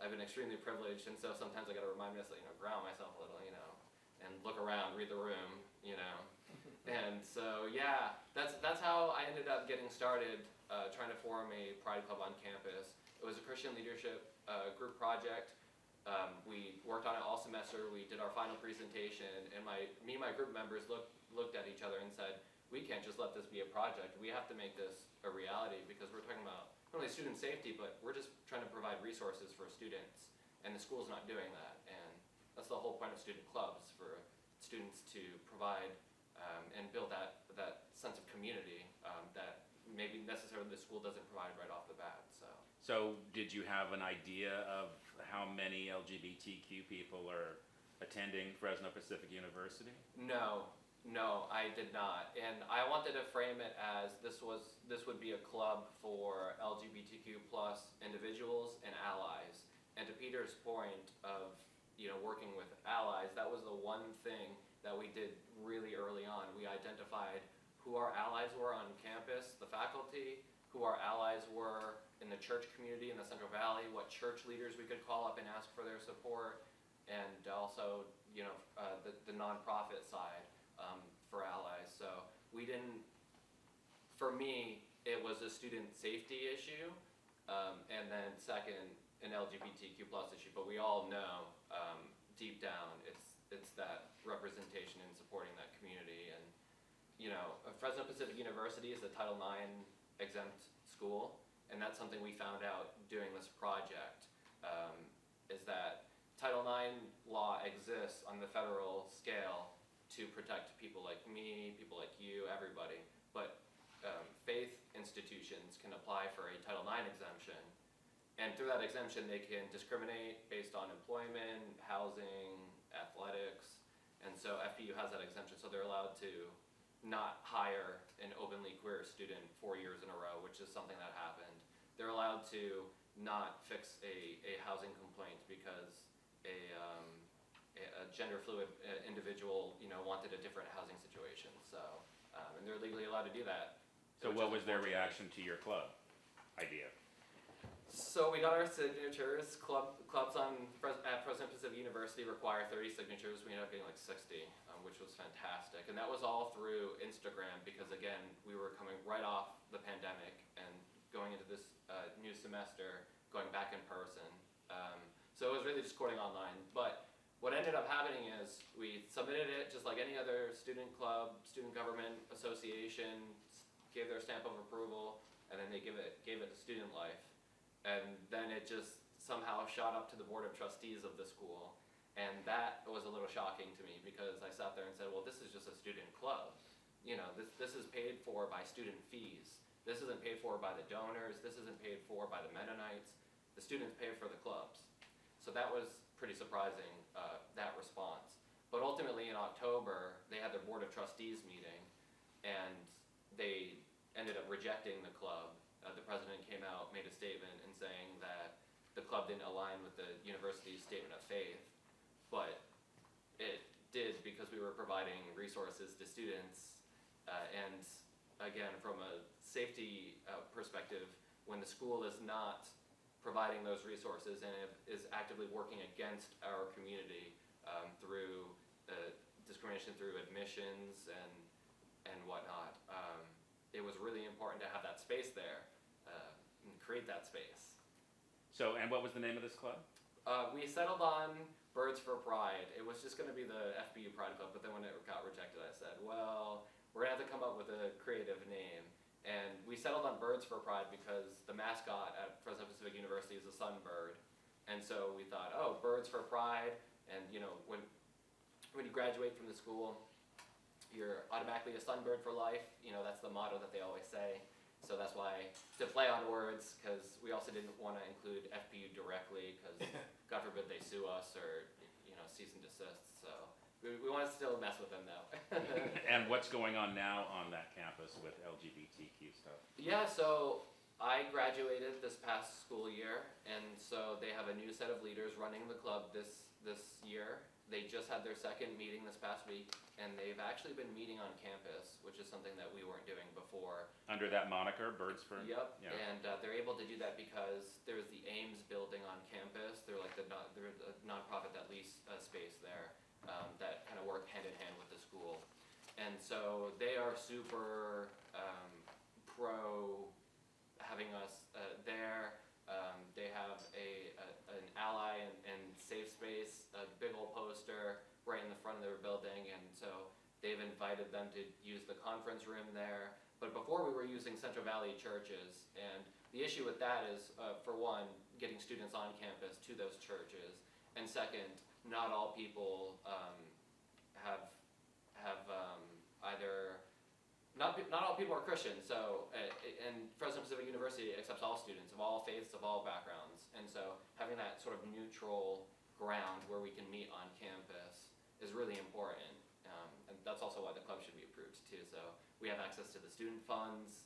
I've been extremely privileged, and so sometimes I got to remind myself, ground myself a little, and look around, read the room, And so yeah, that's how I ended up getting started, trying to form a Pride Club on campus. It was a Christian leadership group project. We worked on it all semester. We did our final presentation, and my group members looked at each other and said, we can't just let this be a project. We have to make this a reality, because we're talking about not only student safety, but we're just trying to provide resources for students, and the school's not doing that. And that's the whole point of student clubs, for students to provide and build that sense of community that maybe necessarily the school doesn't provide right off the bat. So did you have an idea of how many LGBTQ people are attending Fresno Pacific University? No, I did not. And I wanted to frame it as this would be a club for LGBTQ plus individuals and allies. And to Peter's point of working with allies, that was the one thing that we did really early on. We identified who our allies were on campus, the faculty, who our allies were in the church community in the Central Valley, what church leaders we could call up and ask for their support, and also the nonprofit side for allies. So we didn't, for me, it was a student safety issue, and then second, an LGBTQ plus issue. But we all know deep down it's that representation and supporting that community. And Fresno Pacific University is a Title IX exempt school, and that's something we found out doing this project, is that Title IX law exists on the federal scale to protect people like me, people like you, everybody, but faith institutions can apply for a Title IX exemption, and through that exemption they can discriminate based on employment, housing, athletics, and so FPU has that exemption, so they're allowed to not hire an openly queer student 4 years in a row, which is something that happened. They're allowed to not fix a housing complaint because a gender fluid individual wanted a different housing situation. So and they're legally allowed to do that. So what was their reaction to your club idea? So we got our signatures. Clubs at Fresno Pacific University require 30 signatures. We ended up getting like 60, which was fantastic. And that was all through Instagram because, again, we were coming right off the pandemic and going into this new semester, going back in person. So it was really just courting online. But what ended up happening is we submitted it just like any other student club, student government association, gave their stamp of approval, and then they gave it to Student Life. And then it just somehow shot up to the board of trustees of the school. And that was a little shocking to me because I sat there and said, well, this is just a student club. This is paid for by student fees. This isn't paid for by the donors. This isn't paid for by the Mennonites. The students pay for the clubs. So that was pretty surprising, that response. But ultimately in October, they had their board of trustees meeting and they ended up rejecting the club. The president came out, made a statement and saying that the club didn't align with the university's statement of faith, but it did because we were providing resources to students. And again, from a safety perspective, when the school is not providing those resources and is actively working against our community through discrimination through admissions and whatnot, it was really important to have that space there and create that space. So, and what was the name of this club? We settled on Birds for Pride. It was just going to be the FBU Pride Club, but then when it got rejected, I said, well, we're going to have to come up with a creative name. And we settled on Birds for Pride because the mascot at Fresno Pacific University is a sunbird. And so we thought, oh, Birds for Pride. And you know, when you graduate from the school, you're automatically a sunbird for life. You know, that's the motto that they always say. So that's why, to play on words, because we also didn't want to include FPU directly, because God forbid they sue us or, you know, cease and desist. So we want to still mess with them though. And what's going on now on that campus with LGBTQ stuff? Yeah, so I graduated this past school year, and so they have a new set of leaders running the club this year. They just had their second meeting this past week, and they've actually been meeting on campus, which is something that we weren't doing before. Under that moniker, Birds for? Yep, Yeah. and they're able to do that because there's the Ames building on campus. They're like they're a nonprofit that lease space there that kind of work hand in hand with the school. And so they are super pro having us there. They have an ally and safe space, a big old poster right in the front of their building, and so they've invited them to use the conference room there. But before we were using Central Valley churches, and the issue with that is, for one, getting students on campus to those churches, and second, not all people have either. Not all people are Christians, so, and Fresno Pacific University accepts all students of all faiths, of all backgrounds, and so having that sort of neutral ground where we can meet on campus is really important, and that's also why the club should be approved too. So we have access to the student funds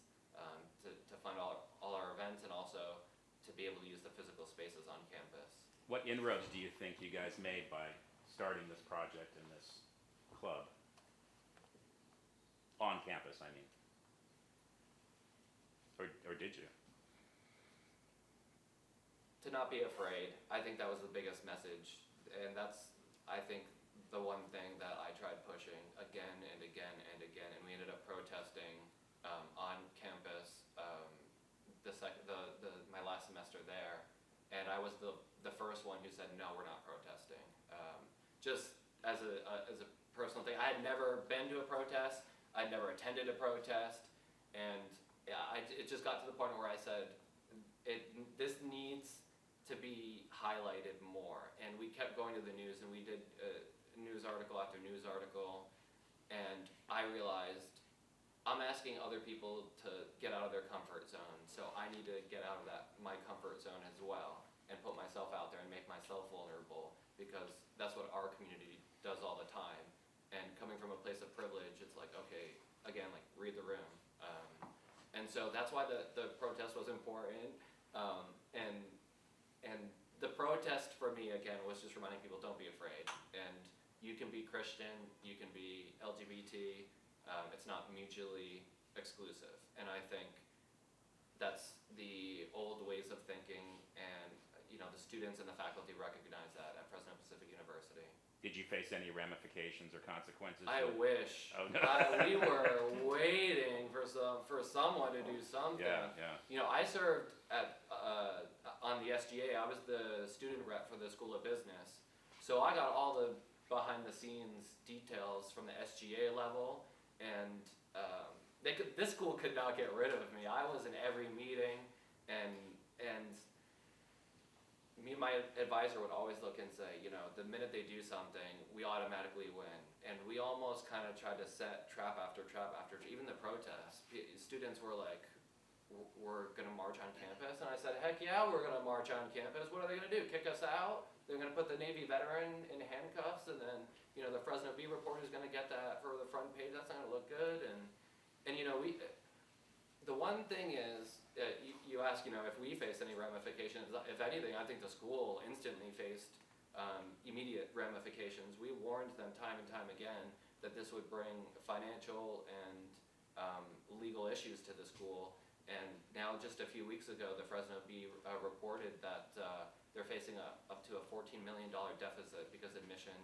to fund all our events, and also to be able to use the physical spaces on campus. What inroads do you think you guys made by starting this project and this club? On campus, I mean. Or did you? To not be afraid. I think that was the biggest message, and that's, I think, the one thing that I tried pushing again and again and again, and we ended up protesting on campus my last semester there, and I was the first one who said, no, we're not protesting. Just as a personal thing, I had never been to a protest, I'd never attended a protest, and it just got to the point where I said, this needs to be highlighted more. And we kept going to the news, and we did news article after news article, and I realized I'm asking other people to get out of their comfort zone, so I need to get out of my comfort zone as well, and put myself out there and make myself vulnerable, because that's what our community does all the time. And coming from a place of privilege, it's like, okay, again, like, read the room. And so that's why the protest was important. And the protest for me, again, was just reminding people, don't be afraid. And you can be Christian, you can be LGBT, it's not mutually exclusive. And I think that's the old ways of thinking, and you know, the students and the faculty recognize that at Fresno Pacific University. Did you face any ramifications or consequences? I wish. Oh, no. We were waiting for someone to do something. Yeah. You know, I served on the SGA. I was the student rep for the School of Business, so I got all the behind-the-scenes details from the SGA level, and this school could not get rid of me. I was in every meeting, and my advisor would always look and say, you know, the minute they do something, we automatically win. And we almost kind of tried to set trap after trap after, even the protests. Students were like, we're going to march on campus. And I said, heck yeah, we're going to march on campus. What are they going to do, kick us out? They're going to put the Navy veteran in handcuffs, and then, you know, the Fresno Bee reporter is going to get that for the front page. That's not going to look good. And you know, the one thing is, you ask, you know, if we face any ramifications. If anything, I think the school instantly faced immediate ramifications. We warned them time and time again that this would bring financial and legal issues to the school. And now, just a few weeks ago, the Fresno Bee reported that they're facing up to a $14 million deficit because admission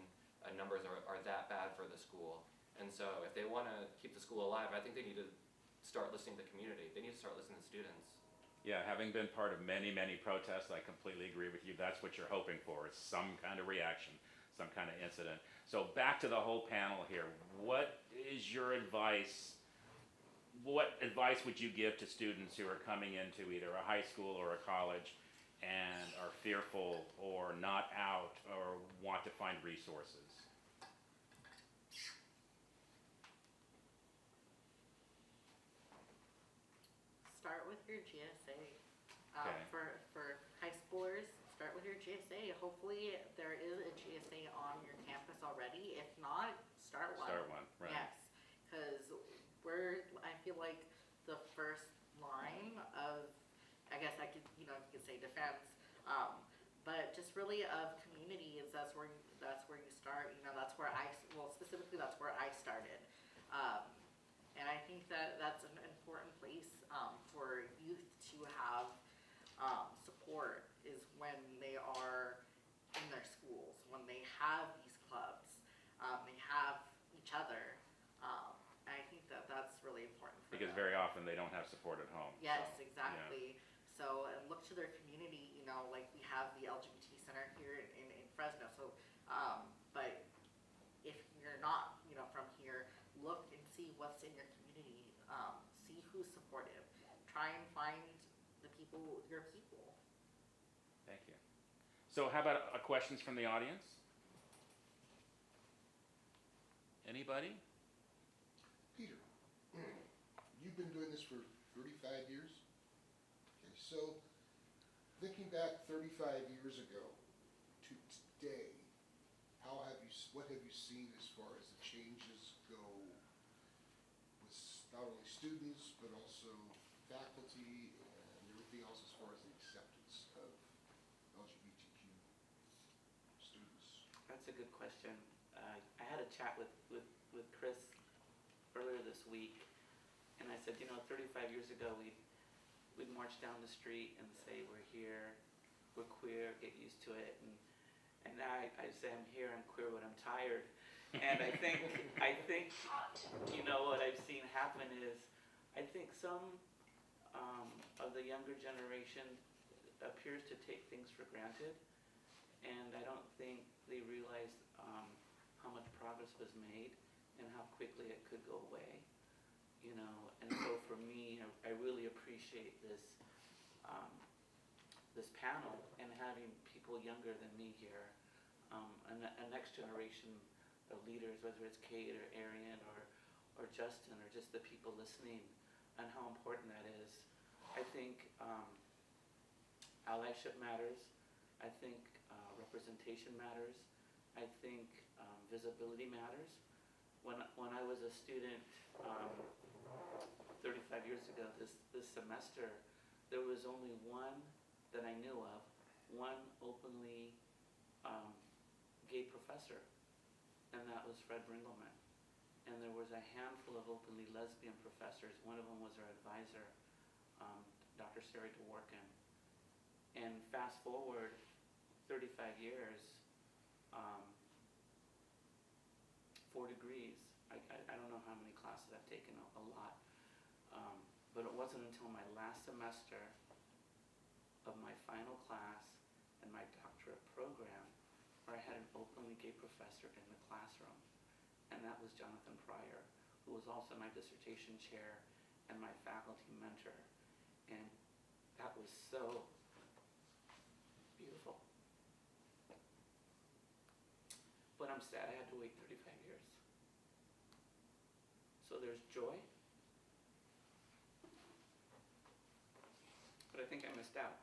numbers are that bad for the school. And so if they want to keep the school alive, I think they need to start listening to the community. They need to start listening to students. Yeah, having been part of many, many protests, I completely agree with you. That's what you're hoping for, is some kind of reaction, some kind of incident. So back to the whole panel here. What is your advice? What advice would you give to students who are coming into either a high school or a college and are fearful or not out or want to find resources? Start with your GSA. Okay. For high schoolers, start with your GSA. Hopefully there is a GSA on your campus already. If not, start one. Start one, right. Yes, because I feel like the first line of, I guess I could, you could say defense, but just really of community is that's where you start. That's where specifically that's where I started. And I think that's an important place for youth to have support is when they are in their schools, when they have these clubs, they have each other. And I think that's really important for Because them. very often they don't have support at home. Yes, so, exactly. So and look to their community. Like we have the LGBT center here in Fresno. So, but if you're not, from here, look and see what's in your community. See who's supportive. Try and find your people. Thank you. So how about questions from the audience? Anybody? Peter, you've been doing this for 35 years? Okay, so thinking back 35 years ago to today, what have you seen as far as the changes go with not only students, but also faculty and everything else as far as the acceptance of LGBTQ students? That's a good question. I had a chat with Chris earlier this week, and I said, 35 years ago we'd march down the street and say we're here, we're queer, get used to it, and now I say I'm here, I'm queer, but I'm tired. And I think what I've seen happen is I think some of the younger generation appears to take things for granted, and I don't think they realize how much progress was made and how quickly it could go away. And so for me, I really appreciate this panel and having people younger than me here, a next generation of leaders, whether it's Kate or Arian or Justin or just the people listening, and how important that is. I think allyship matters. I think representation matters. I think visibility matters. When I was a student 35 years ago, this semester, there was only one that I knew of, one openly gay professor, and that was Fred Ringelman. And there was a handful of openly lesbian professors. One of them was our advisor, Dr. Sari Dworkin. And fast forward 35 years, 4 degrees. I don't know how many classes I've taken, a lot. But it wasn't until my last semester of my final class and my doctorate program where I had an openly gay professor in the classroom. And that was Jonathan Pryor, who was also my dissertation chair and my faculty mentor. And that was so beautiful. But I'm sad I had to wait 35 years. So there's joy, but I think I missed out.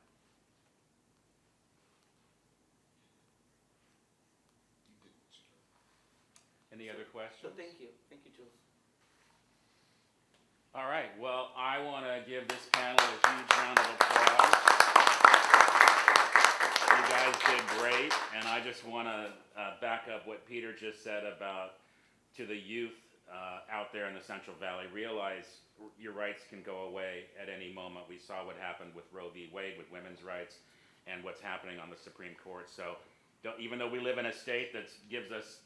You didn't, sir. Any other questions? So thank you, Jules. All right, well, I want to give this panel a huge round of applause. You guys did great, and I just want to back up what Peter just said about to the youth out there in the Central Valley. Realize your rights can go away at any moment. We saw what happened with Roe v. Wade with women's rights and what's happening on the Supreme Court. So even though we live in a state that gives us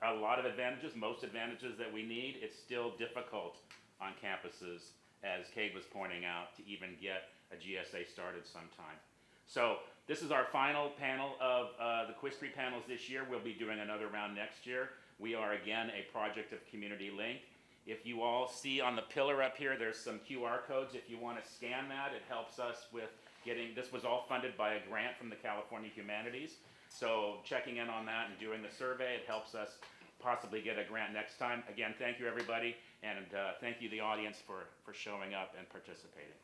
a lot of advantages, most advantages that we need, it's still difficult on campuses as Cade was pointing out, to even get a GSA started sometime. So this is our final panel of the Quistry panels this year. We'll be doing another round next year. We are again a project of Community Link. If you all see on the pillar up here, there's some QR codes. If you want to scan that, it helps us with getting, this was all funded by a grant from the California Humanities. So checking in on that and doing the survey, it helps us possibly get a grant next time. Again, thank you everybody, and thank you the audience for showing up and participating.